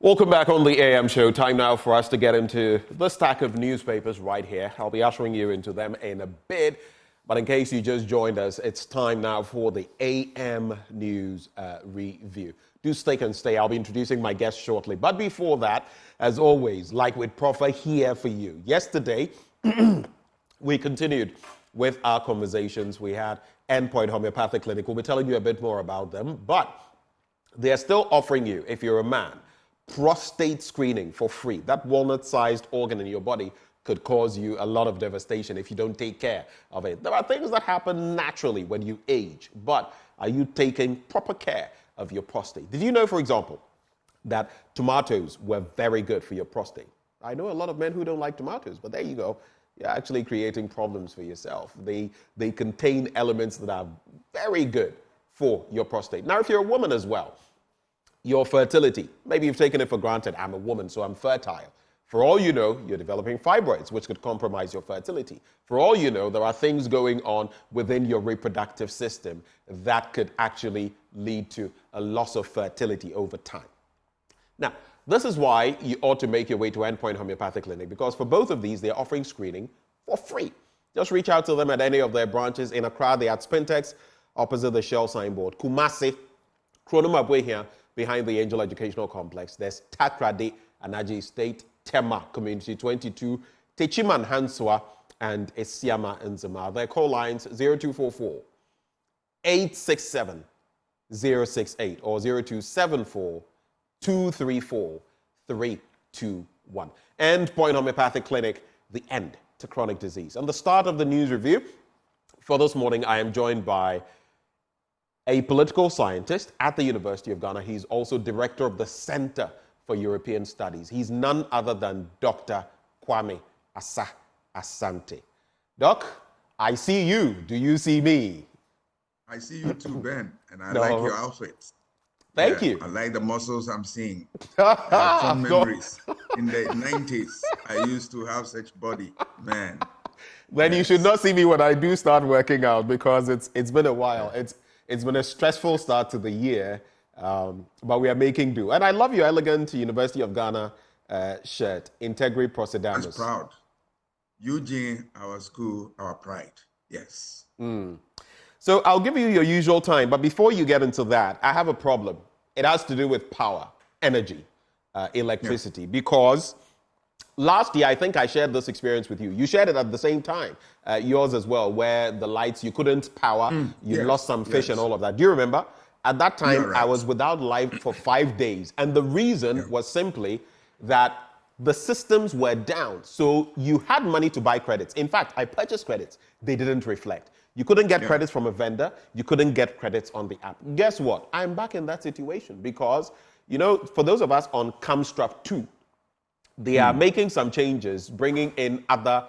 Welcome back on the AM show. Time now for us to get into the stack of newspapers right here. I'll be ushering you into them in a bit. But in case you just joined us, it's time now for the AM News Review. Do stick and stay. I'll be introducing my guests shortly. But before that, as always, like with Profa here for you. Yesterday, we continued with our conversations. We had Endpoint Homeopathic Clinic. We'll be telling you a bit more about them. But they're still offering you, if you're a man, prostate screening for free. That walnut-sized organ in your body could cause you a lot of devastation if you don't take care of it. There are things that happen naturally when you age, but are you taking proper care of your prostate? Did you know, for example, that tomatoes were very good for your prostate? I know a lot of men who don't like tomatoes, but there you go. You're actually creating problems for yourself. They contain elements that are very good for your prostate. Now, if you're a woman as well, your fertility, maybe you've taken it for granted. I'm a woman, so I'm fertile. For all you know, you're developing fibroids, which could compromise your fertility. For all you know, there are things going on within your reproductive system that could actually lead to a loss of fertility over time. Now, this is why you ought to make your way to Endpoint Homeopathic Clinic, because for both of these, they're offering screening for free. Just reach out to them at any of their branches. In Accra, they're at Spintex, opposite the Shell signboard. Kumasi, Kronoma here, behind the Angel Educational Complex. There's Takrade, Anaji State, Tema, Community 22, Techiman Hanswa, and Esiama Nzema. Their call lines 0244 867 068 or 0274 234 321. Endpoint Homeopathic Clinic, the end to chronic disease. On the start of the news review for this morning, I am joined by a political scientist at the University of Ghana. He's also director of the Center for European Studies. He's none other than Dr. Kwame Asah-Asante. Doc, I see you. Do you see me? I see you too, Ben, and I like your outfit. Thank you. I like the muscles I'm seeing. Fond memories. In the 90s, I used to have such body, man. Then you should not see me when I do start working out, because it's been a while. It's been a stressful start to the year, but we are making do. And I love your elegant University of Ghana shirt, Integri Procedamus. I'm proud. Eugene, our school, our pride. Yes. So I'll give you your usual time, but before you get into that, I have a problem. It has to do with power, energy, electricity, because last year, I think I shared this experience with you. You shared it at the same time, yours as well, where the lights, you couldn't power, you lost some fish and all of that. Do you remember? At that time, right. I was without light for 5 days. And the reason was simply that the systems were down. So you had money to buy credits. In fact, I purchased credits. They didn't reflect. You couldn't get credits from a vendor. You couldn't get credits on the app. Guess what? I'm back in that situation because, you know, for those of us on Camstrap 2, they are making some changes, bringing in other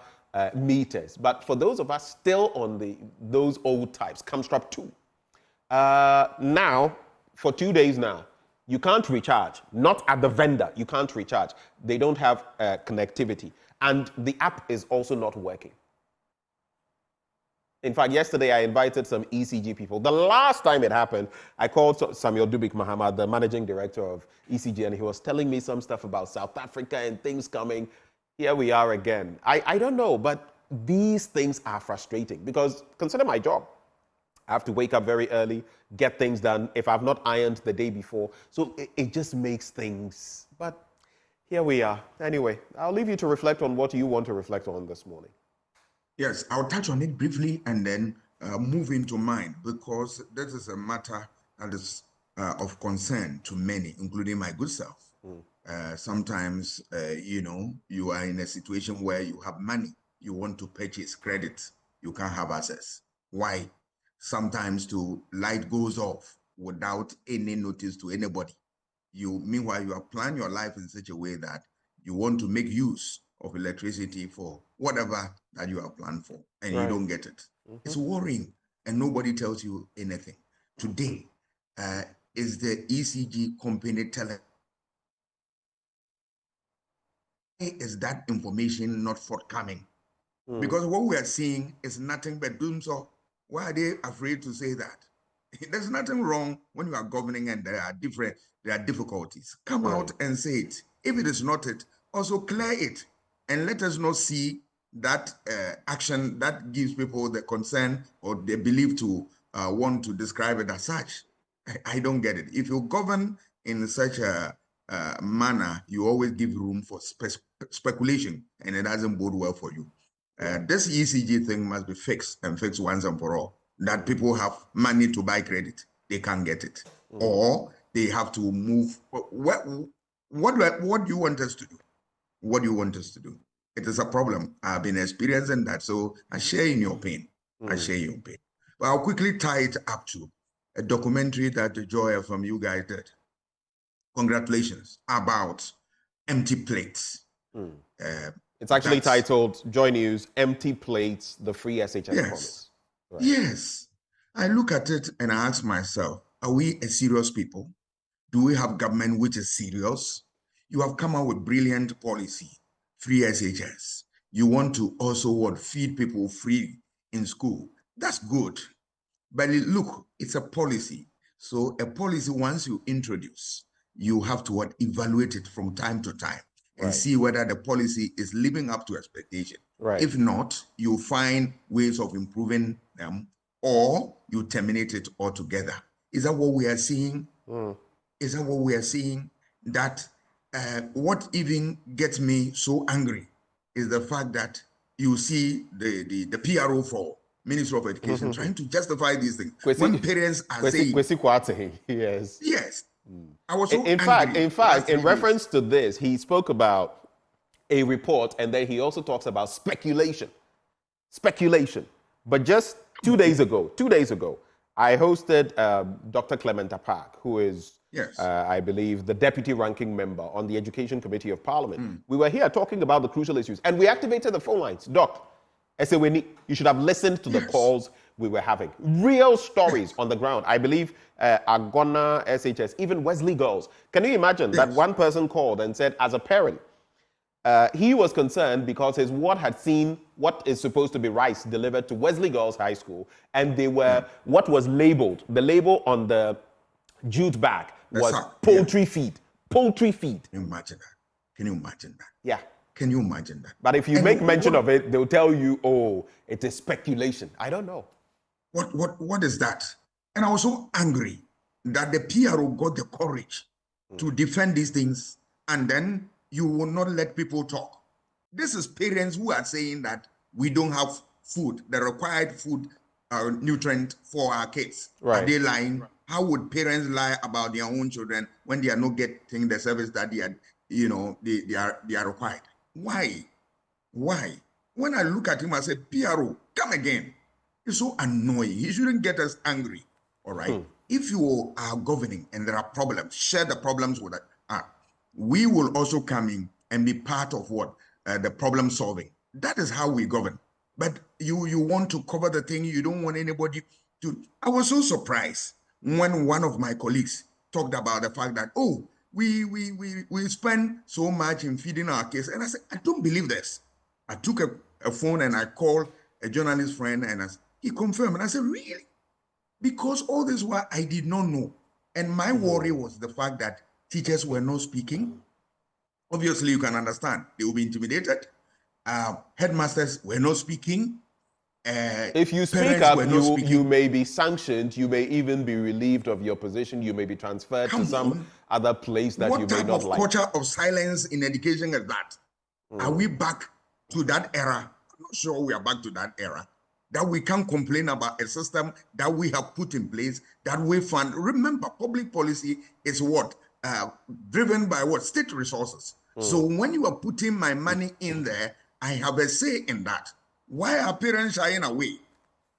meters. But for those of us still on those old types, Camstrap 2, now, for 2 days now, you can't recharge. Not at the vendor. You can't recharge. They don't have connectivity. And the app is also not working. In fact, yesterday I invited some ECG people. The last time it happened, I called Samuel Dubik Mahamad, the managing director of ECG, and he was telling me some stuff about South Africa and things coming. Here we are again. I don't know, but these things are frustrating because consider my job. I have to wake up very early, get things done if I've not ironed the day before. So it just makes things, but here we are. Anyway, I'll leave you to reflect on what you want to reflect on this morning. Yes, I'll touch on it briefly and then move into mine, because this is a matter that is of concern to many, including my good self. Sometimes, you are in a situation where you have money, you want to purchase credit, you can't have access. Why? Sometimes the light goes off without any notice to anybody. Meanwhile, you have planned your life in such a way that you want to make use of electricity for whatever that you have planned for, and you don't get it. It's worrying, and nobody tells you anything. Today, is the ECG company telling? Is that information not forthcoming? Because what we are seeing is nothing but doom. So why are they afraid to say that? There's nothing wrong when you are governing and there are difficulties. Come out and say it. If it is not it, also clear it and let us not see that action that gives people the concern or they believe to want to describe it as such. I don't get it. If you govern in such a manner, you always give room for speculation, and it doesn't bode well for you. This ECG thing must be fixed and fixed once and for all. That people have money to buy credit, they can't get it, or they have to move. What do you want us to do? What do you want us to do? It is a problem. I've been experiencing that, so I share in your pain. I share your pain. But I'll quickly tie it up to a documentary that Joy from you guys did. Congratulations, about empty plates. It's actually titled Joy News, Empty Plates, the Free SHS Promise. Right. Yes. I look at it and I ask myself, are we a serious people? Do we have government which is serious? You have come out with brilliant policy, free SHS. You want to also feed people free in school. That's good. But look, it's a policy. So a policy, once you introduce, you have to evaluate it from time to time and see whether the policy is living up to expectation. If not, you find ways of improving them or you terminate it altogether. Is that what we are seeing? Is that what we are seeing? That what even gets me so angry is the fact that you see the PRO for Ministry of Education trying to justify these things. When parents are saying... Yes. Yes. I was so in fact, in reference to this, he spoke about a report and then he also talks about speculation. But just 2 days ago, I hosted Dr. Clementa Park, who is, I believe, the deputy ranking member on the Education Committee of Parliament. We were here talking about the crucial issues and we activated the phone lines. Doc, I said, you should have listened to the calls we were having. Real stories on the ground. I believe Agona, SHS, even Wesley Girls. Can you imagine that one person called and said, as a parent, he was concerned because his ward had seen what is supposed to be rice delivered to Wesley Girls High School, and they were what was labeled. The label on the jute bag was poultry feed. Poultry feed. Can you imagine that? Can you imagine that? Yeah. Can you imagine that? But if you make mention of it, they'll tell you, oh, it is speculation. I don't know. What is that? And I was so angry that the PRO got the courage to defend these things, and then you will not let people talk. This is parents who are saying that we don't have food, the required food nutrient for our kids. Are they lying? How would parents lie about their own children when they are not getting the service that they are required? Why? When I look at him, I say, PRO, come again. It's so annoying. He shouldn't get us angry. All right. If you are governing and there are problems, share the problems with us. We will also come in and be part of the problem solving. That is how we govern. But you want to cover the thing. You don't want anybody to. I was so surprised when one of my colleagues talked about the fact that, we spend so much in feeding our kids. And I said, I don't believe this. I took a phone and I called a journalist friend and he confirmed. And I said, really? Because all this while I did not know. And my worry was the fact that teachers were not speaking. Obviously, you can understand. They will be intimidated. Headmasters were not speaking. If you speak up, you may be sanctioned. You may even be relieved of your position. You may be transferred to some other place that you may not like. What type of culture of silence in education is that? Are we back to that era? I'm not sure we are back to that era. That we can't complain about a system that we have put in place, that we fund. Remember, public policy is driven by state resources. So when you are putting my money in there, I have a say in that. Why are parents shying away?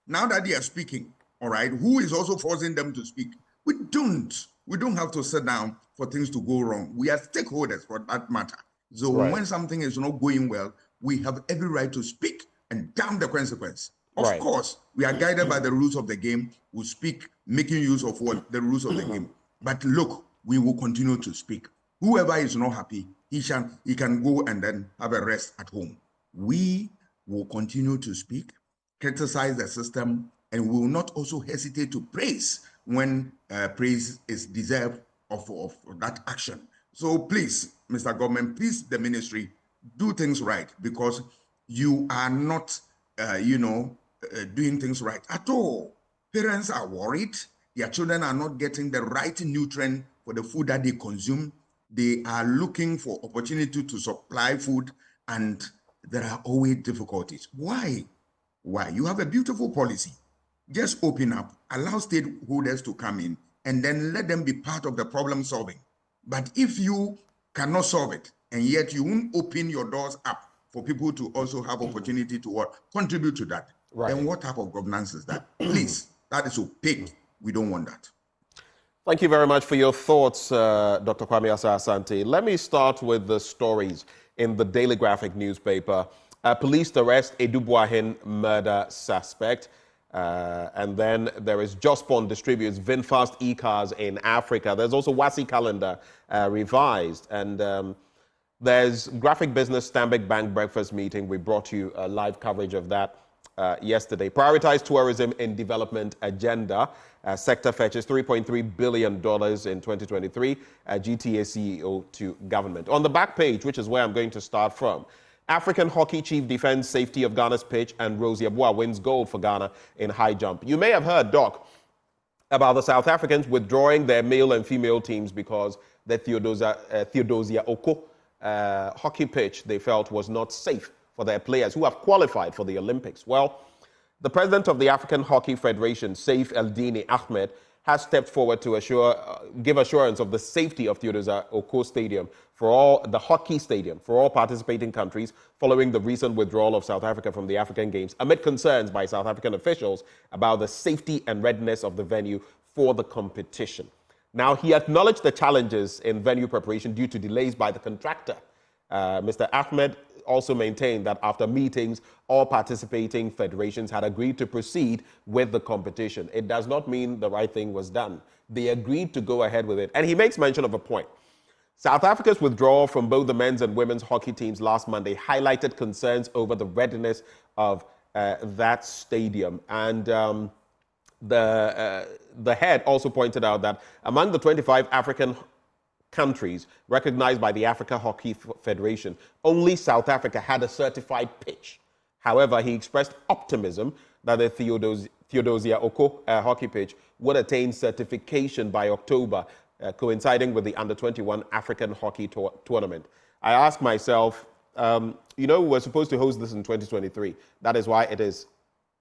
Now that they are speaking, all right, who is also forcing them to speak? We don't have to sit down for things to go wrong. We are stakeholders for that matter. So when something is not going well, we have every right to speak and damn the consequence. Of course, we are guided by the rules of the game. We speak, making use of the rules of the game. But look, we will continue to speak. Whoever is not happy, he can go and then have a rest at home. We will continue to speak, criticize the system, and we will not also hesitate to praise when praise is deserved of that action. So please, Mr. Government, please, the ministry, do things right, because you are not, doing things right at all. Parents are worried. Their children are not getting the right nutrient for the food that they consume. They are looking for opportunity to supply food, and there are always difficulties. Why? Why? You have a beautiful policy. Just open up, allow stakeholders to come in, and then let them be part of the problem solving. But if you cannot solve it, and yet you won't open your doors up for people to also have opportunity to contribute to that, then what type of governance is that? Please, that is opaque. We don't want that. Thank you very much for your thoughts, Dr. Kwame Asah-Asante. Let me start with the stories in the Daily Graphic newspaper. Police arrest Edubuahin murder suspect. And then there is Jospon distributes VinFast e-cars in Africa. There's also WASI calendar revised. And there's Graphic Business Stanbic Bank breakfast meeting. We brought you a live coverage of that yesterday. Prioritize tourism in development agenda. Sector fetches $3.3 billion in 2023. GTA CEO to government. On the back page, which is where I'm going to start from, African hockey chief defends safety of Ghana's pitch, and Rosie Abua wins gold for Ghana in high jump. You may have heard, Doc, about the South Africans withdrawing their male and female teams because the Theodosia Oko hockey pitch they felt was not safe for their players who have qualified for the Olympics. Well, the president of the African Hockey Federation, Saif Eldini Ahmed, has stepped forward to give assurance of the safety of Theodosia Oko Stadium the hockey stadium for all participating countries following the recent withdrawal of South Africa from the African Games, amid concerns by South African officials about the safety and readiness of the venue for the competition. Now, he acknowledged the challenges in venue preparation due to delays by the contractor. Mr. Ahmed also maintained that after meetings, all participating federations had agreed to proceed with the competition. It does not mean the right thing was done. They agreed to go ahead with it. And he makes mention of a point. South Africa's withdrawal from both the men's and women's hockey teams last Monday highlighted concerns over the readiness of that stadium. And the head also pointed out that among the 25 African countries recognized by the Africa Hockey Federation, only South Africa had a certified pitch. However, he expressed optimism that the Theodosia Oko hockey pitch would attain certification by October, coinciding with the Under-21 African Hockey Tournament. I asked myself, we were supposed to host this in 2023. That is why it is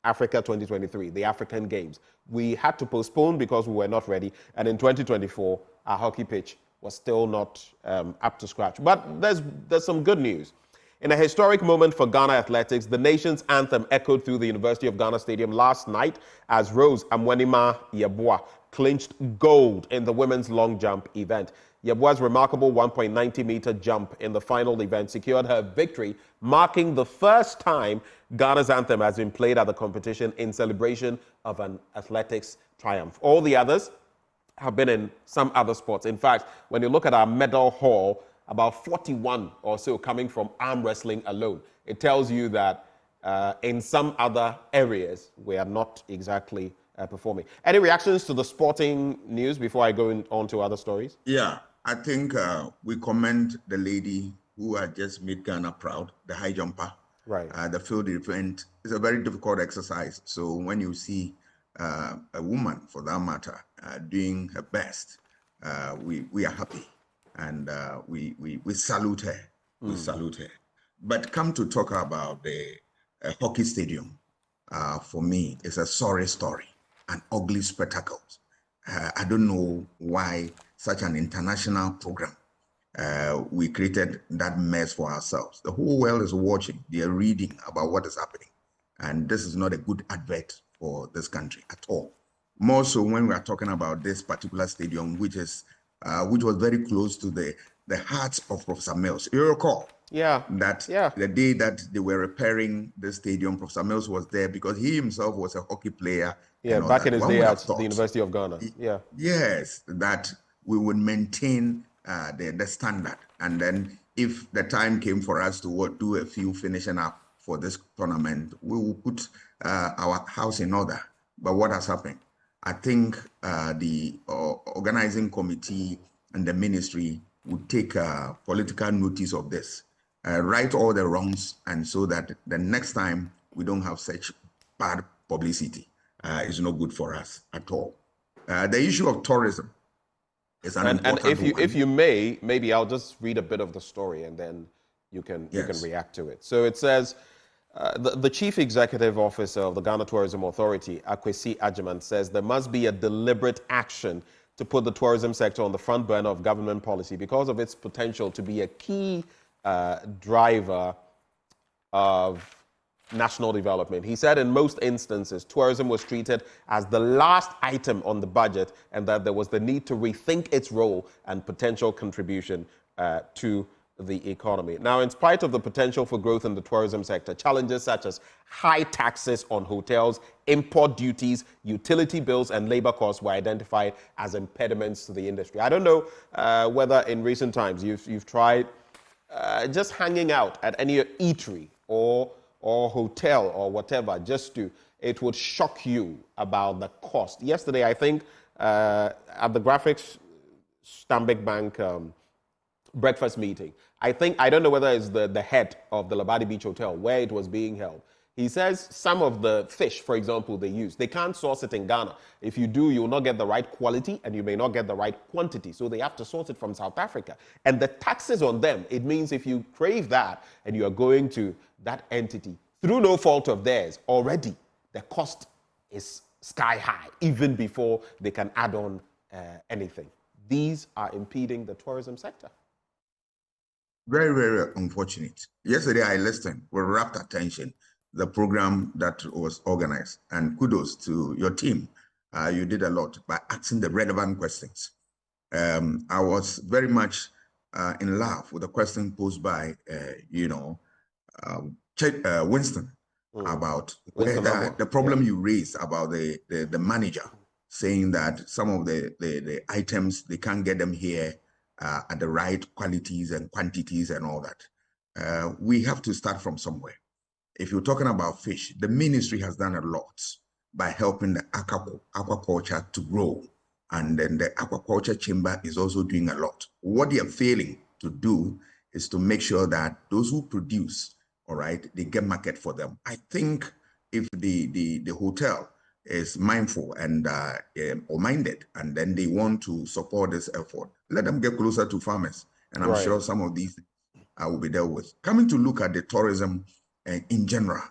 Africa 2023, the African Games. We had to postpone because we were not ready. And in 2024, our hockey pitch was still not up to scratch. But there's some good news. In a historic moment for Ghana athletics, the nation's anthem echoed through the University of Ghana Stadium last night as Rose Amwenima Yeboah clinched gold in the women's long jump event. Yeboah's remarkable 1.90-meter jump in the final event secured her victory, marking the first time Ghana's anthem has been played at the competition in celebration of an athletics triumph. All the others have been in some other sports. In fact, when you look at our medal haul, about 41 or so coming from arm wrestling alone. It tells you that in some other areas, we are not exactly performing. Any reactions to the sporting news before I go on to other stories? Yeah, I think we commend the lady who had just made Ghana proud, the high jumper. Right. The field event is a very difficult exercise. So when you see a woman, for that matter, doing her best, we are happy. And we salute her. We salute her. But come to talk about the hockey stadium, for me, it's a sorry story, an ugly spectacle. I don't know why such an international program, we created that mess for ourselves. The whole world is watching. They are reading about what is happening. And this is not a good advert for this country at all. More so when we are talking about this particular stadium, which was very close to the heart of Professor Mills. You recall? The day that they were repairing the stadium, Professor Mills was there because he himself was a hockey player. Yeah, back in his day at the University of Ghana. Yeah. Yes, that we would maintain the standard. And then if the time came for us to do a few finishing up for this tournament, we will put our house in order. But what has happened? I think the organizing committee and the ministry would take political notice of this, right all the wrongs, and so that the next time we don't have such bad publicity. It's not good for us at all. The issue of tourism is an important one. And if you may, maybe I'll just read a bit of the story and then you can react to it. So it says, the Chief Executive Officer of the Ghana Tourism Authority, Akufo-Addo, says there must be a deliberate action to put the tourism sector on the front burner of government policy because of its potential to be a key driver of national development. He said in most instances, tourism was treated as the last item on the budget and that there was the need to rethink its role and potential contribution to the economy. Now, in spite of the potential for growth in the tourism sector, challenges such as high taxes on hotels, import duties, utility bills, and labor costs were identified as impediments to the industry. I don't know whether in recent times you've tried just hanging out at any eatery or hotel or whatever, it would shock you about the cost. Yesterday, I think at the Graphics Stanbic Bank breakfast meeting, I don't know whether it's the head of the Labadi Beach Hotel where it was being held. He says some of the fish, for example, they can't source it in Ghana. If you do, you will not get the right quality and you may not get the right quantity. So they have to source it from South Africa. And the taxes on them, it means if you crave that and you are going to that entity, through no fault of theirs, already the cost is sky high, even before they can add on anything. These are impeding the tourism sector. Very, very unfortunate. Yesterday, I listened with rapt attention the program that was organized, and kudos to your team. You did a lot by asking the relevant questions. I was very much in love with the question posed by, Winston about whether the problem you raised about the manager saying that some of the items, they can't get them here at the right qualities and quantities and all that. We have to start from somewhere. If you're talking about fish, the ministry has done a lot by helping the aquaculture to grow. And then the aquaculture chamber is also doing a lot. What they are failing to do is to make sure that those who produce, all right, they get market for them. I think if the hotel is mindful and or minded, and then they want to support this effort, let them get closer to farmers. And I'm sure some of these will be dealt with. Coming to look at the tourism in general,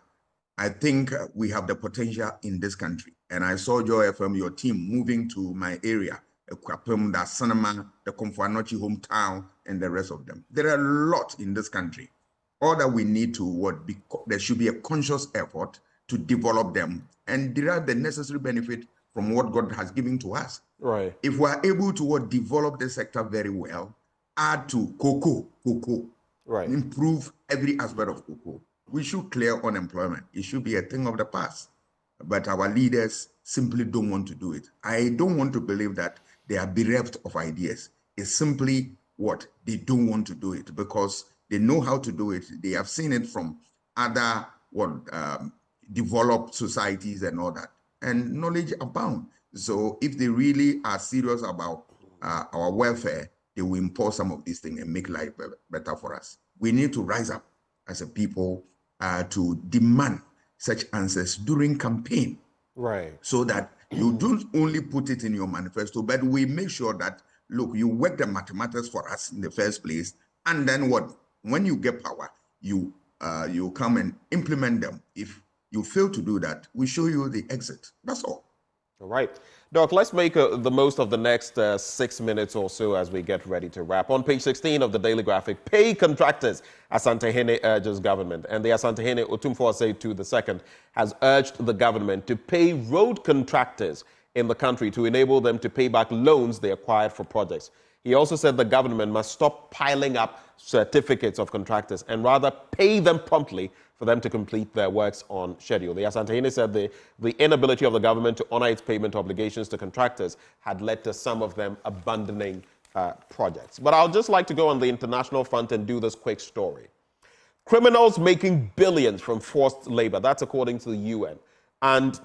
I think we have the potential in this country. And I saw Joy FM, your team, moving to my area, Ekwapem, the Sanama, the Komfo-Anokye hometown, and the rest of them. There are a lot in this country. All that we need to there should be a conscious effort to develop them and derive the necessary benefit from what God has given to us. Right. If we are able to develop the sector very well, add to cocoa, right, improve every aspect of cocoa, we should clear unemployment. It should be a thing of the past. But our leaders simply don't want to do it. I don't want to believe that they are bereft of ideas. It's simply what they don't want to do it because they know how to do it. They have seen it from other developed societies and all that. And knowledge abound. So if they really are serious about our welfare, they will impose some of these things and make life better for us. We need to rise up as a people to demand such answers during campaign. Right. So that you don't only put it in your manifesto, but we make sure that, look, you work the mathematics for us in the first place. And then when you get power, you come and implement them. If you fail to do that, we show you the exit. That's all. All right. Doc, let's make the most of the next 6 minutes or so as we get ready to wrap. On page 16 of the Daily Graphic, pay contractors, Asante urges government. And the Asante Otumfuo Assetu II has urged the government to pay road contractors in the country to enable them to pay back loans they acquired for projects. He also said the government must stop piling up certificates of contractors and rather pay them promptly for them to complete their works on schedule. The Asante said the inability of the government to honor its payment obligations to contractors had led to some of them abandoning projects. But I'll just like to go on the international front and do this quick story. Criminals making billions from forced labor. That's according to the UN. And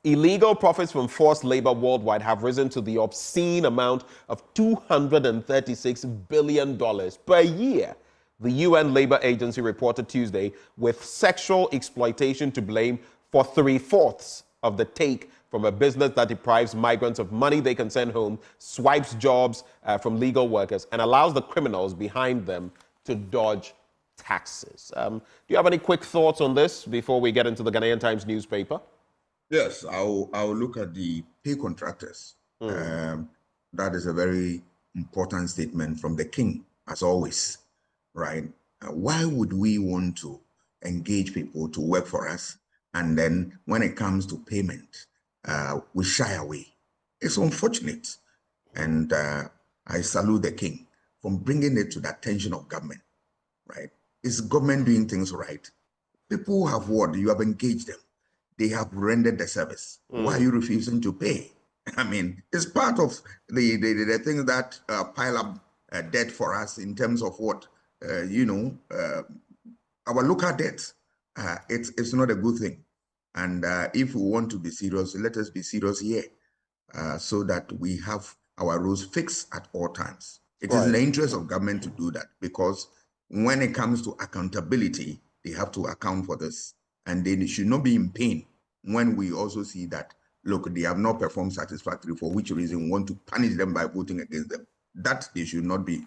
Illegal profits from forced labor worldwide have risen to the obscene amount of $236 billion per year, the UN Labor Agency reported Tuesday, with sexual exploitation to blame for 3/4 of the take from a business that deprives migrants of money they can send home, swipes jobs from legal workers, and allows the criminals behind them to dodge taxes. Do you have any quick thoughts on this before we get into the Ghanaian Times newspaper? Yes, I'll look at the pay contractors. That is a very important statement from the king, as always, right? Why would we want to engage people to work for us, and then when it comes to payment, we shy away? It's unfortunate, and I salute the king for bringing it to the attention of government, right? Is government doing things right? People have what? You have engaged them. They have rendered the service. Why are you refusing to pay? I mean, it's part of the things that pile up debt for us in terms of what, our local debt. It's not a good thing. And if we want to be serious, let us be serious here so that we have our rules fixed at all times. It is in the interest of government to do that, because when it comes to accountability, they have to account for this. And they should not be in pain when we also see that, look, they have not performed satisfactorily, for which reason we want to punish them by voting against them. That they should not be,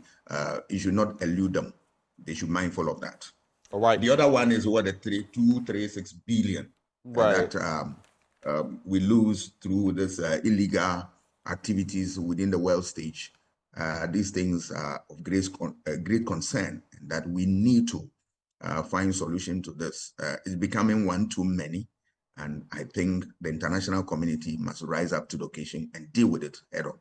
it should not elude them. They should be mindful of that. All right. The other one is what, the 236 billion that we lose through this illegal activities within the world stage. These things are of great concern, and that we need to find solution to this. It's becoming one too many, and I think the international community must rise up to the occasion and deal with it head on.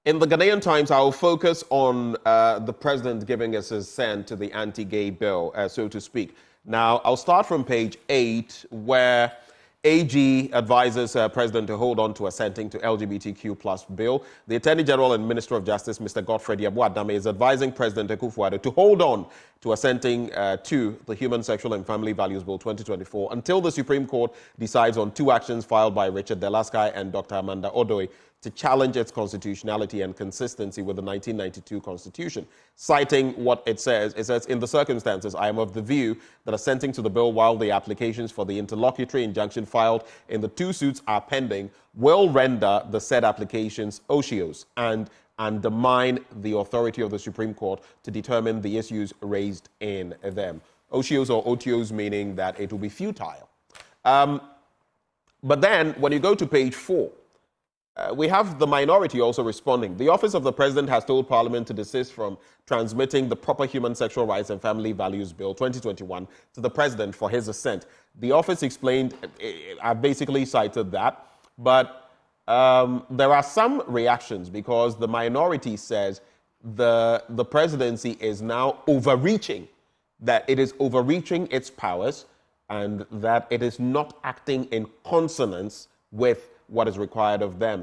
In the Ghanaian Times, I will focus on the president giving us his assent to the anti-gay bill, so to speak. Now, I'll start from page 8, where AG advises President to hold on to assenting to LGBTQ plus bill. The Attorney General and Minister of Justice, Mr. Godfred Yeboah-Dame, is advising President Akufo-Addo to hold on to assenting to the Human, Sexual and Family Values Bill 2024 until the Supreme Court decides on 2 actions filed by Richard Delaskai and Dr. Amanda Odoi to challenge its constitutionality and consistency with the 1992 Constitution. Citing what it says, in the circumstances, I am of the view that assenting to the bill while the applications for the interlocutory injunction filed in the 2 suits are pending will render the said applications ocious and undermine the authority of the Supreme Court to determine the issues raised in them. Ocious or otios meaning that it will be futile. But then, when you go to page 4, we have the minority also responding. The Office of the President has told Parliament to desist from transmitting the Proper Human, Sexual Rights and Family Values Bill 2021 to the President for his assent. The office explained, I basically cited that, but there are some reactions because the minority says the presidency is now overreaching, that it is overreaching its powers and that it is not acting in consonance with what is required of them.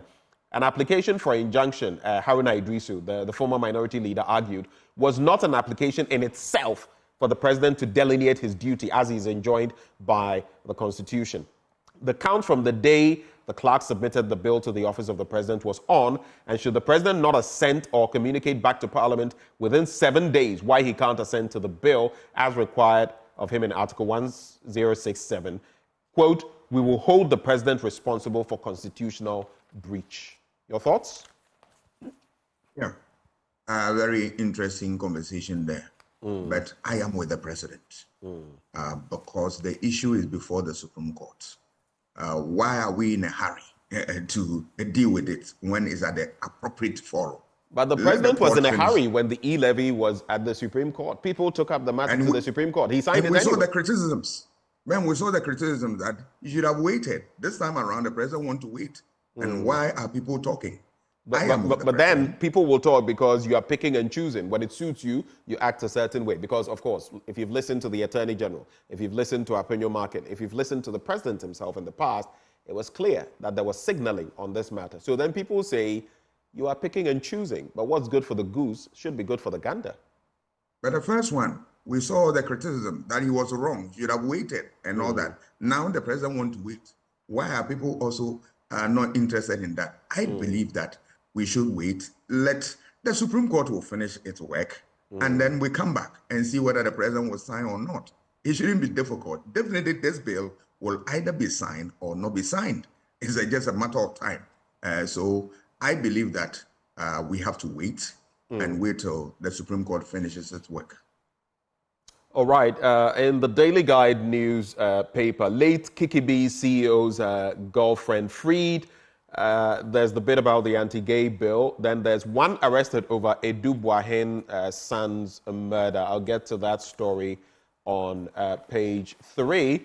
An application for injunction, Haruna Idrisu, the former minority leader, argued, was not an application in itself for the president to delineate his duty as he is enjoined by the Constitution. The count from the day the clerk submitted the bill to the office of the president was on, and should the president not assent or communicate back to Parliament within 7 days why he can't assent to the bill as required of him in Article 1067, quote, we will hold the president responsible for constitutional breach. Your thoughts? Yeah, a very interesting conversation there. But I am with the president because the issue is before the Supreme Court. Why are we in a hurry to deal with it when it's at the appropriate forum? But the president was in a hurry when the e-levy was at the Supreme Court. People took up the matter to the Supreme Court. He signed it anyway. We saw the criticisms. When we saw the criticism that you should have waited. This time around, the president wants to wait. And why are people talking? But then people will talk because you are picking and choosing. When it suits you, you act a certain way. Because, of course, if you've listened to the Attorney General, if you've listened to Afenyo-Markin, if you've listened to the president himself in the past, it was clear that there was signaling on this matter. So then people say, you are picking and choosing. But what's good for the goose should be good for the gander. But the first one, we saw the criticism that he was wrong. He should have waited and all that. Now the president wants to wait. Why are people also not interested in that? I believe that we should wait. Let the Supreme Court will finish its work, and then we come back and see whether the president will sign or not. It shouldn't be difficult. Definitely, this bill will either be signed or not be signed. It's just a matter of time. So I believe that we have to wait and wait till the Supreme Court finishes its work. All right. In the Daily Guide news paper, late Kiki B's CEO's girlfriend freed. There's the bit about the anti-gay bill. Then there's one arrested over Edu-Buahin's son's murder. I'll get to that story on page 3.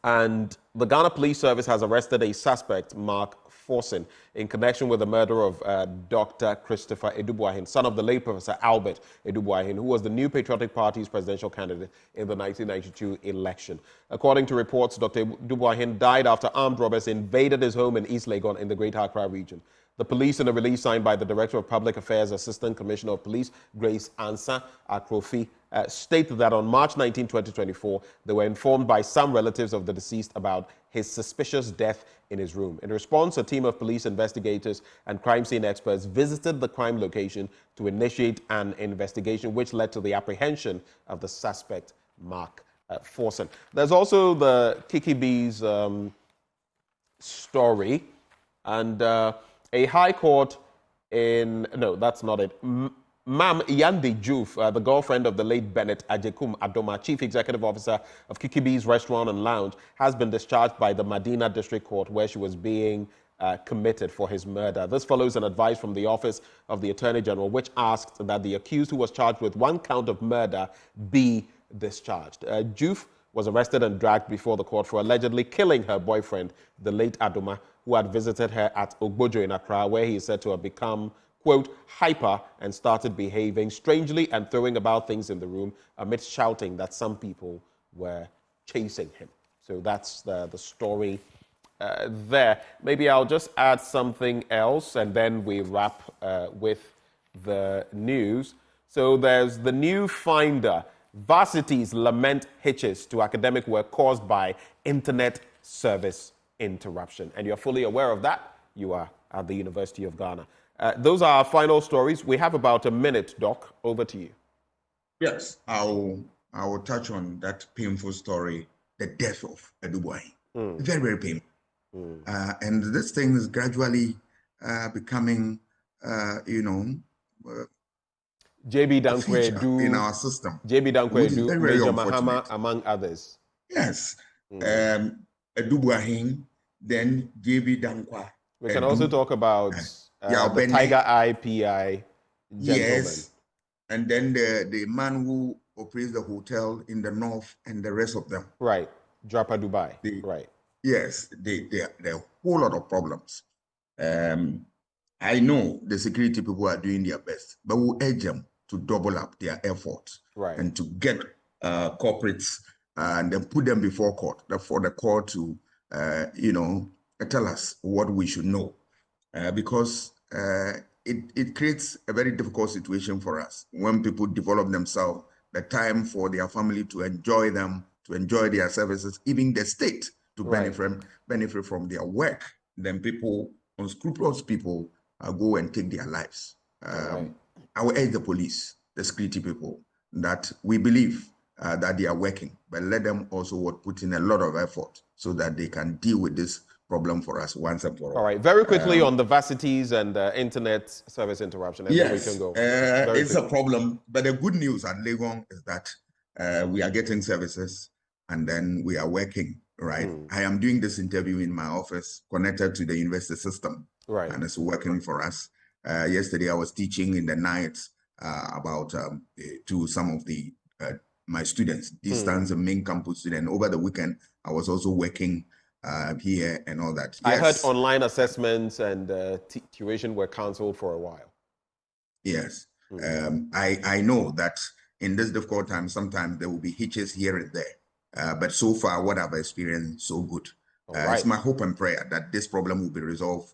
And the Ghana Police Service has arrested a suspect, Mark Forson, in connection with the murder of Dr. Christopher Edu-Buahin, son of the late Professor Albert Edu-Buahin, who was the New Patriotic Party's presidential candidate in the 1992 election. According to reports, Dr. Edu-Buahin died after armed robbers invaded his home in East Legon in the Greater Accra region. The police, in a release signed by the Director of Public Affairs, Assistant Commissioner of Police, Grace Ansa Akrofi, stated that on March 19, 2024, they were informed by some relatives of the deceased about his suspicious death in his room. In response, a team of police investigators and crime scene experts visited the crime location to initiate an investigation, which led to the apprehension of the suspect, Mark Forson. There's also the Kiki B's story, and a high court in, no, that's not it. Mam Yandi Juf, the girlfriend of the late Bennett Ajekum Adoma, Chief Executive Officer of Kiki B's Restaurant and Lounge, has been discharged by the Medina District Court, where she was being committed for his murder. This follows an advice from the Office of the Attorney General, which asked that the accused, who was charged with one count of murder, be discharged. Juf was arrested and dragged before the court for allegedly killing her boyfriend, the late Adoma, who had visited her at Ogbojo in Accra, where he is said to have become, quote, hyper and started behaving strangely and throwing about things in the room amidst shouting that some people were chasing him. So that's the story there. Maybe I'll just add something else and then we wrap with the news. So there's the new finder. Varsities lament hitches to academic work caused by internet service interruption. And you're fully aware of that. You are at the University of Ghana. Those are our final stories. We have about a minute, Doc. Over to you. Yes, I will touch on that painful story, the death of Edu-Buahin. Very, very painful. And this thing is gradually becoming, JB Dankwe in our system. JB Dankwe Major Mahama, among others. Yes. Edu-Buahin, then JB Dankwa. We can also talk about the Tiger Eye PI gentleman. Yes. And then the man who operates the hotel in the north and the rest of them. Right. Drapa Dubai. Right. Yes. There are a whole lot of problems. I know the security people are doing their best, but we'll urge them to double up their efforts and to get corporates and then put them before court, for the court to, tell us what we should know. Because it creates a very difficult situation for us when people develop themselves, the time for their family to enjoy them, to enjoy their services, even the state to benefit from their work. Then people, unscrupulous people, go and take their lives. I will urge the police, the security people, that we believe that they are working, but let them also put in a lot of effort so that they can deal with this problem for us once and for all. All right, very quickly on the varsities and internet service interruption. Yes, we can go. It's a problem, but the good news at Legon is that we are getting services and then we are working, right? I am doing this interview in my office connected to the university system, and it's working for us. Yesterday, I was teaching in the night about to some of the my students, distance and main campus students. Over the weekend, I was also working here and all that. I heard online assessments and tuition were cancelled for a while. Yes. I know that in this difficult time, sometimes there will be hitches here and there. But so far, what I've experienced, so good. It's my hope and prayer that this problem will be resolved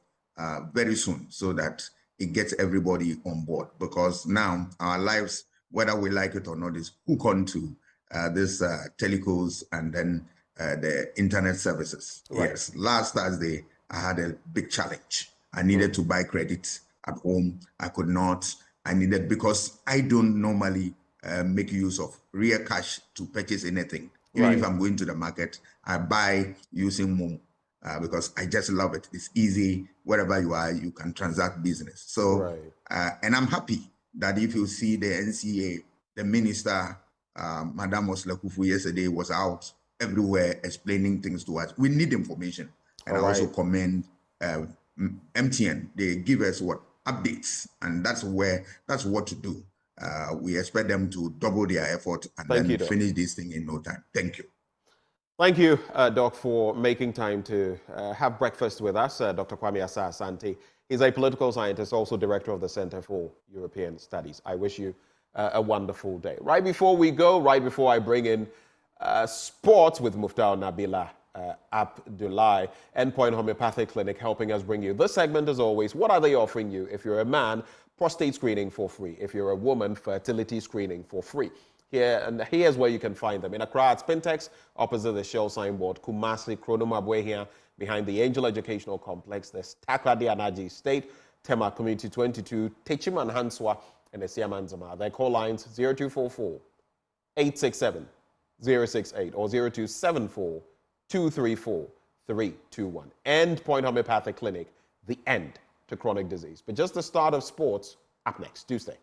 very soon so that it gets everybody on board. Because now our lives, whether we like it or not, is hooked on to this telecos and then the internet services. Right. Yes, last Thursday, I had a big challenge. I needed to buy credit at home. I could not. I needed, because I don't normally make use of real cash to purchase anything. Even if I'm going to the market, I buy using Momo because I just love it. It's easy. Wherever you are, you can transact business. So, and I'm happy that if you see the NCA, the minister, Madam Akufo-Addo, yesterday was out everywhere explaining things to us. We need information. And I also commend MTN. They give us updates, and that's what to do. We expect them to double their effort and then finish this thing in no time. Thank you. Thank you, Doc, for making time to have breakfast with us. Dr. Kwame Asah-Asante. He's a political scientist, also director of the Center for European Studies. I wish you a wonderful day. Right before we go, right before I bring in sports with Muftau Nabila Abdullahi, Endpoint Homeopathic Clinic, helping us bring you this segment as always. What are they offering you? If you're a man, prostate screening for free. If you're a woman, fertility screening for free. Here's where you can find them. In Accra, at Spintex, opposite the Shell signboard. Kumasi, Kronoma here, behind the Angel Educational Complex. There's Takrady Anaji State, Tema Community 22, Techiman Hanswa, and the Siamanzama. Their call lines 0244 867 068 or 0274 234 321. Endpoint Homeopathic Clinic, the end to chronic disease. But just the start of sports, up next. Do stay.